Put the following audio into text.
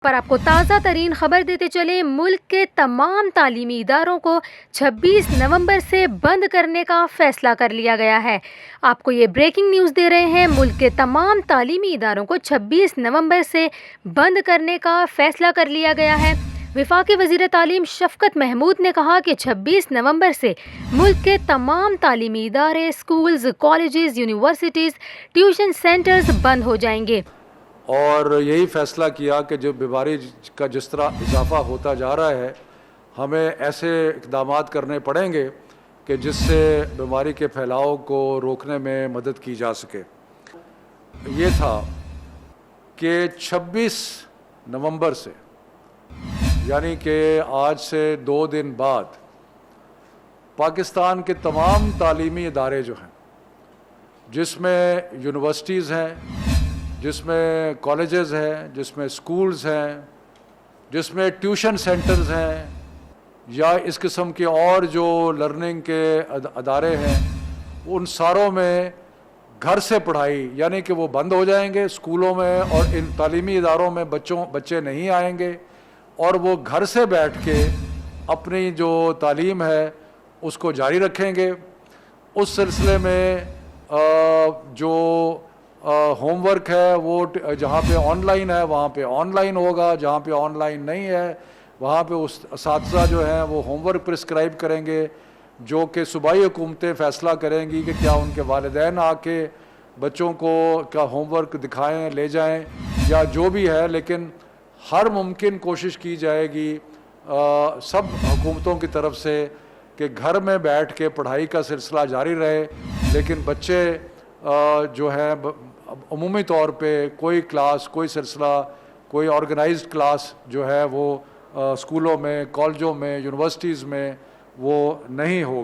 پر آپ کو تازہ ترین خبر دیتے چلے، ملک کے تمام تعلیمی اداروں کو 26 نومبر سے بند کرنے کا فیصلہ کر لیا گیا ہے۔ آپ کو یہ بریکنگ نیوز دے رہے ہیں، ملک کے تمام تعلیمی اداروں کو 26 نومبر سے بند کرنے کا فیصلہ کر لیا گیا ہے۔ وفاقی وزیر تعلیم شفقت محمود نے کہا کہ 26 نومبر سے ملک کے تمام تعلیمی ادارے، schools, colleges, universities, tuition centres بند ہو جائیں گے۔ اور یہی فیصلہ کیا کہ جو بیماری کا جس طرح اضافہ ہوتا جا رہا ہے، ہمیں ایسے اقدامات کرنے پڑیں گے کہ جس سے بیماری کے پھیلاؤ کو روکنے میں مدد کی جا سکے۔ یہ تھا کہ 26 نومبر سے، یعنی کہ آج سے 2 دن بعد، پاکستان کے تمام تعلیمی ادارے جو ہیں، جس میں یونیورسٹیز ہیں، جس میں کالجز ہیں، جس میں اسکولز ہیں، جس میں ٹیوشن سینٹرز ہیں، یا اس قسم کے اور جو لرننگ کے ادارے ہیں، ان ساروں میں گھر سے پڑھائی، یعنی کہ وہ بند ہو جائیں گے۔ اسکولوں میں اور ان تعلیمی اداروں میں بچے نہیں آئیں گے، اور وہ گھر سے بیٹھ کے اپنی جو تعلیم ہے اس کو جاری رکھیں گے۔ اس سلسلے میں جو ہوم ورک ہے وہ جہاں پہ آن لائن ہے وہاں پہ آن لائن ہوگا، جہاں پہ آن لائن نہیں ہے وہاں پہ اساتذہ جو ہیں وہ ہوم ورک پرسکرائب کریں گے، جو کہ صوبائی حکومتیں فیصلہ کریں گی کہ کیا ان کے والدین آ کے بچوں کو کیا ہوم ورک دکھائیں، لے جائیں، یا جو بھی ہے۔ لیکن ہر ممکن کوشش کی جائے گی سب حکومتوں کی طرف سے کہ گھر میں بیٹھ کے پڑھائی کا سلسلہ جاری رہے، لیکن بچے جو ہیں عمومی طور پہ کوئی کلاس، کوئی سلسلہ، کوئی آرگنائزڈ کلاس جو ہے وہ اسکولوں میں، کالجوں میں، یونیورسٹیز میں وہ نہیں ہوگی۔